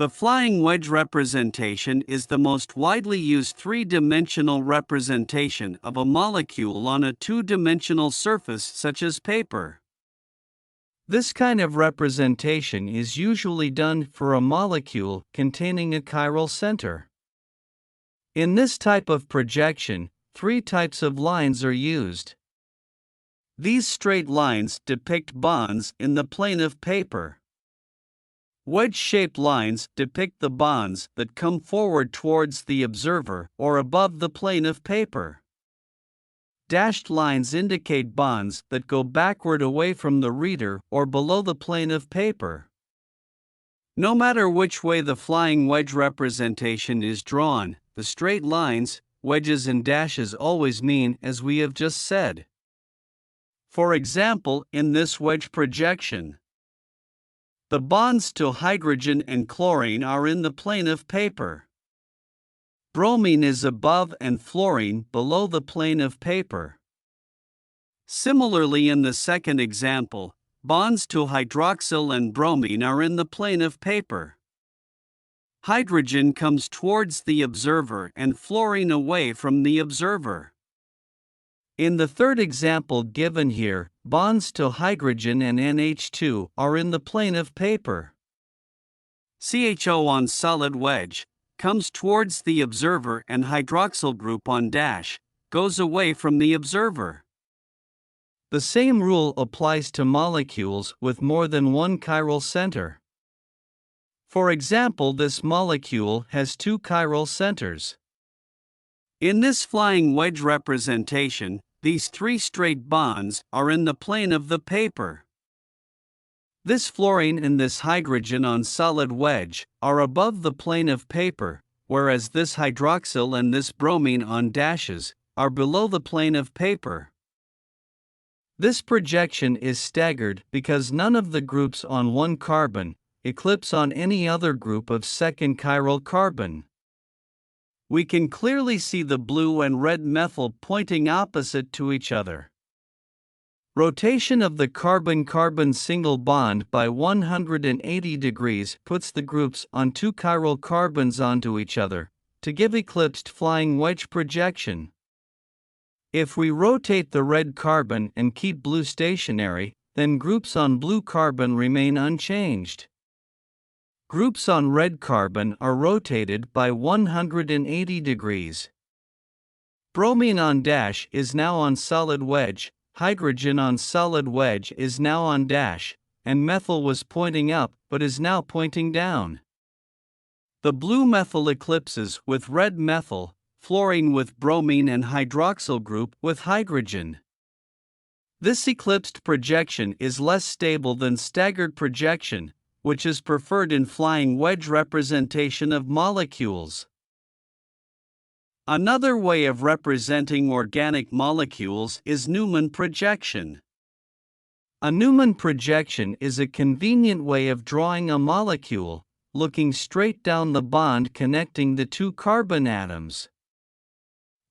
The flying wedge representation is the most widely used three-dimensional representation of a molecule on a two-dimensional surface such as paper. This kind of representation is usually done for a molecule containing a chiral center. In this type of projection, three types of lines are used. These straight lines depict bonds in the plane of paper. Wedge-shaped lines depict the bonds that come forward towards the observer or above the plane of paper. Dashed lines indicate bonds that go backward away from the reader or below the plane of paper. No matter which way the flying wedge representation is drawn, the straight lines, wedges and dashes always mean as we have just said. For example, in this wedge projection, the bonds to hydrogen and chlorine are in the plane of paper. Bromine is above and fluorine below the plane of paper. Similarly, in the second example, bonds to hydroxyl and bromine are in the plane of paper. Hydrogen comes towards the observer and fluorine away from the observer. In the third example given here, bonds to hydrogen and NH2 are in the plane of paper. CHO on solid wedge comes towards the observer and hydroxyl group on dash goes away from the observer. The same rule applies to molecules with more than one chiral center. For example, this molecule has two chiral centers. In this flying wedge representation, these three straight bonds are in the plane of the paper. This fluorine and this hydrogen on solid wedge are above the plane of paper, whereas this hydroxyl and this bromine on dashes are below the plane of paper. This projection is staggered because none of the groups on one carbon eclipse on any other group of second chiral carbon. We can clearly see the blue and red methyl pointing opposite to each other. Rotation of the carbon-carbon single bond by 180 degrees puts the groups on two chiral carbons onto each other, to give eclipsed flying wedge projection. If we rotate the red carbon and keep blue stationary, then groups on blue carbon remain unchanged. Groups on red carbon are rotated by 180 degrees. Bromine on dash is now on solid wedge, hydrogen on solid wedge is now on dash, and methyl was pointing up but is now pointing down. The blue methyl eclipses with red methyl, fluorine with bromine and hydroxyl group with hydrogen. This eclipsed projection is less stable than staggered projection, which is preferred in flying wedge representation of molecules. Another way of representing organic molecules is Newman projection. A Newman projection is a convenient way of drawing a molecule, looking straight down the bond connecting the two carbon atoms.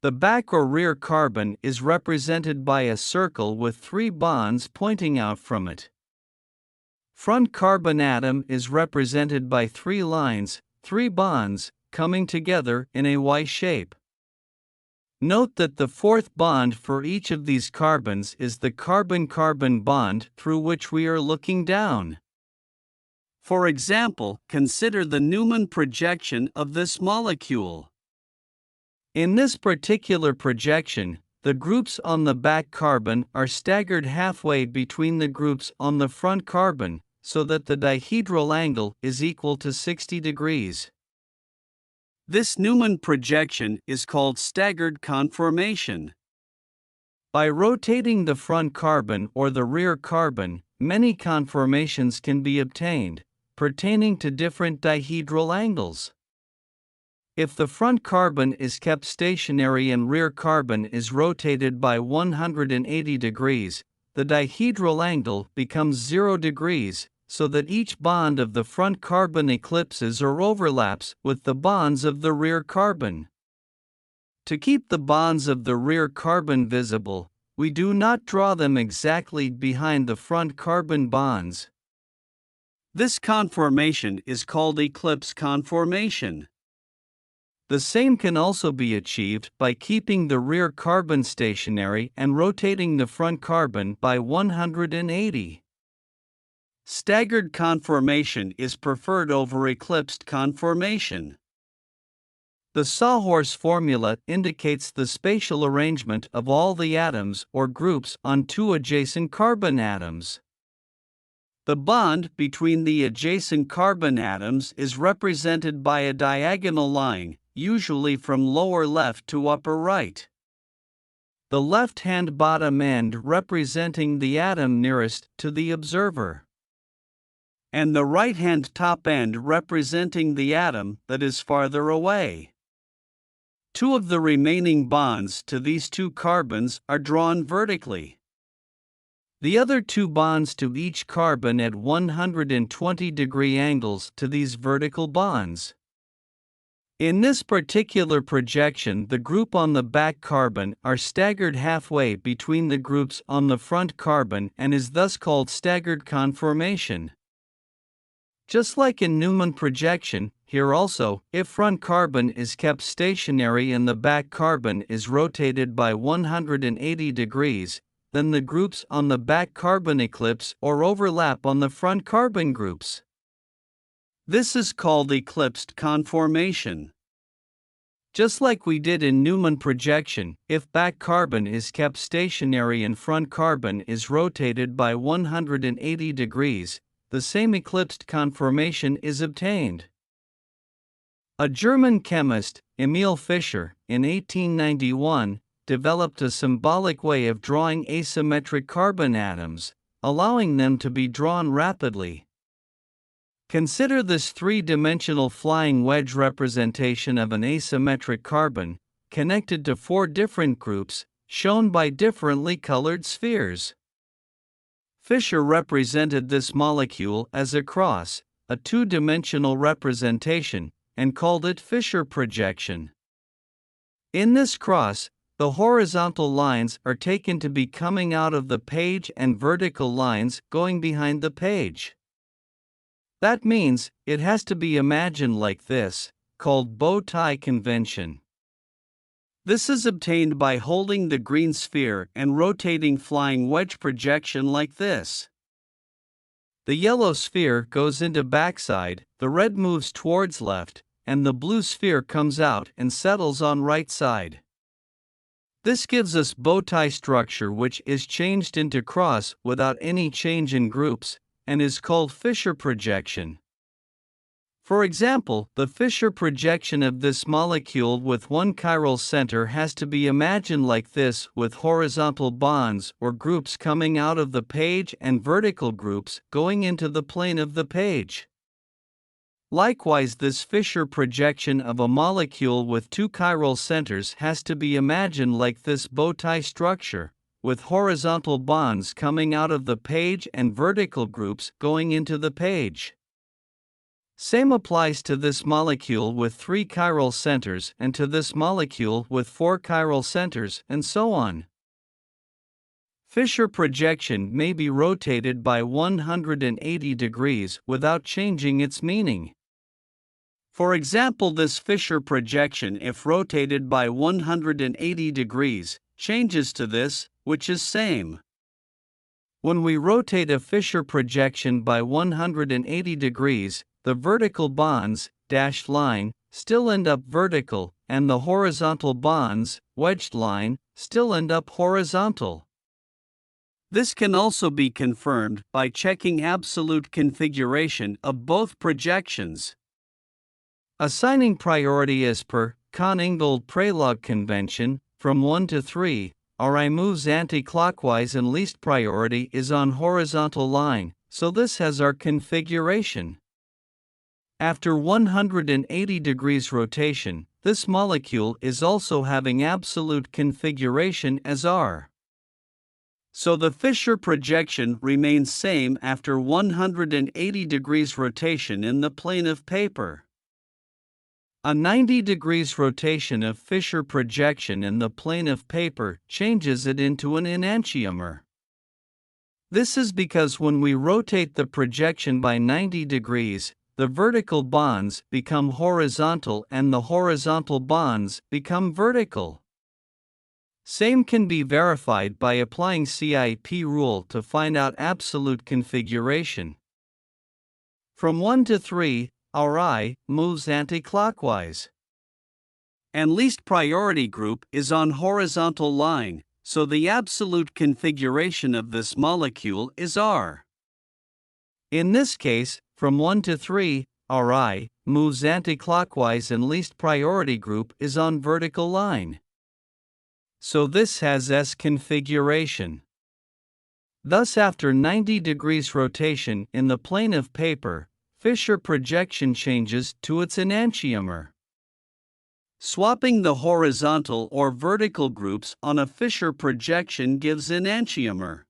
The back or rear carbon is represented by a circle with three bonds pointing out from it. Front carbon atom is represented by three lines, three bonds, coming together in a Y shape. Note that the fourth bond for each of these carbons is the carbon-carbon bond through which we are looking down. For example, consider the Newman projection of this molecule. In this particular projection, the groups on the back carbon are staggered halfway between the groups on the front carbon, so that the dihedral angle is equal to 60 degrees. This Newman projection is called staggered conformation. By rotating the front carbon or the rear carbon, many conformations can be obtained, pertaining to different dihedral angles. If the front carbon is kept stationary and rear carbon is rotated by 180 degrees, the dihedral angle becomes 0 degrees, so that each bond of the front carbon eclipses or overlaps with the bonds of the rear carbon. To keep the bonds of the rear carbon visible, we do not draw them exactly behind the front carbon bonds. This conformation is called eclipse conformation. The same can also be achieved by keeping the rear carbon stationary and rotating the front carbon by 180. Staggered conformation is preferred over eclipsed conformation. The Sawhorse formula indicates the spatial arrangement of all the atoms or groups on two adjacent carbon atoms. The bond between the adjacent carbon atoms is represented by a diagonal line, usually from lower left to upper right. The left-hand bottom end representing the atom nearest to the observer, and the right-hand top end representing the atom that is farther away. Two of the remaining bonds to these two carbons are drawn vertically. The other two bonds to each carbon at 120-degree angles to these vertical bonds. In this particular projection, the group on the back carbon are staggered halfway between the groups on the front carbon and is thus called staggered conformation. Just like in Newman projection, here also, if front carbon is kept stationary and the back carbon is rotated by 180 degrees, then the groups on the back carbon eclipse or overlap on the front carbon groups. This is called eclipsed conformation. Just like we did in Newman projection, if back carbon is kept stationary and front carbon is rotated by 180 degrees, the same eclipsed conformation is obtained. A German chemist, Emil Fischer, in 1891, developed a symbolic way of drawing asymmetric carbon atoms, allowing them to be drawn rapidly. Consider this three-dimensional flying wedge representation of an asymmetric carbon, connected to four different groups, shown by differently colored spheres. Fischer represented this molecule as a cross, a two-dimensional representation, and called it Fischer projection. In this cross, the horizontal lines are taken to be coming out of the page and vertical lines going behind the page. That means it has to be imagined like this, called bow tie convention. This is obtained by holding the green sphere and rotating flying wedge projection like this. The yellow sphere goes into backside, the red moves towards left, and the blue sphere comes out and settles on right side. This gives us bow tie structure, which is changed into cross without any change in groups, and is called Fischer projection. For example, the Fischer projection of this molecule with one chiral center has to be imagined like this, with horizontal bonds or groups coming out of the page and vertical groups going into the plane of the page. Likewise, this Fischer projection of a molecule with two chiral centers has to be imagined like this bow tie structure, with horizontal bonds coming out of the page and vertical groups going into the page. Same applies to this molecule with three chiral centers and to this molecule with four chiral centers, and so on. Fischer projection may be rotated by 180 degrees without changing its meaning. For example, this Fischer projection, if rotated by 180 degrees, changes to this, which is same. When we rotate a Fischer projection by 180 degrees, the vertical bonds, dashed line, still end up vertical, and the horizontal bonds, wedged line, still end up horizontal. This can also be confirmed by checking absolute configuration of both projections. Assigning priority as per Kahn-Ingold-Prelog convention, from 1 to 3, Ri moves anti-clockwise and least priority is on horizontal line, so this has our configuration. After 180 degrees rotation, this molecule is also having absolute configuration as R. So the Fischer projection remains same after 180 degrees rotation in the plane of paper. A 90 degrees rotation of Fischer projection in the plane of paper changes it into an enantiomer. This is because when we rotate the projection by 90 degrees, the vertical bonds become horizontal and the horizontal bonds become vertical. Same can be verified by applying CIP rule to find out absolute configuration. From 1 to 3, our eye moves anticlockwise. And least priority group is on horizontal line, so the absolute configuration of this molecule is R. In this case, from 1 to 3, our eye moves anticlockwise and least priority group is on vertical line. So this has S configuration. Thus after 90 degrees rotation in the plane of paper, Fischer projection changes to its enantiomer. Swapping the horizontal or vertical groups on a Fischer projection gives enantiomer.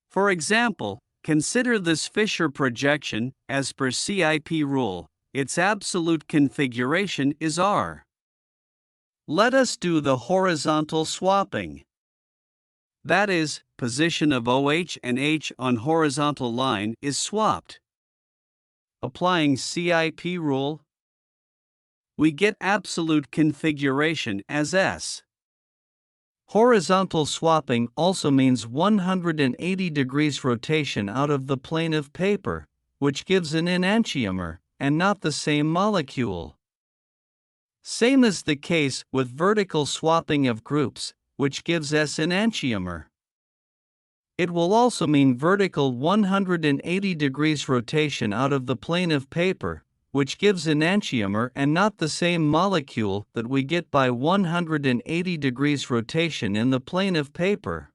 For example, consider this Fischer projection. As per CIP rule, its absolute configuration is R. Let us do the horizontal swapping. That is, position of OH and H on horizontal line is swapped. Applying CIP rule, we get absolute configuration as S. Horizontal swapping also means 180 degrees rotation out of the plane of paper, which gives an enantiomer, and not the same molecule. Same is the case with vertical swapping of groups, which gives S enantiomer. It will also mean vertical 180 degrees rotation out of the plane of paper, which gives enantiomer and not the same molecule that we get by 180 degrees rotation in the plane of paper.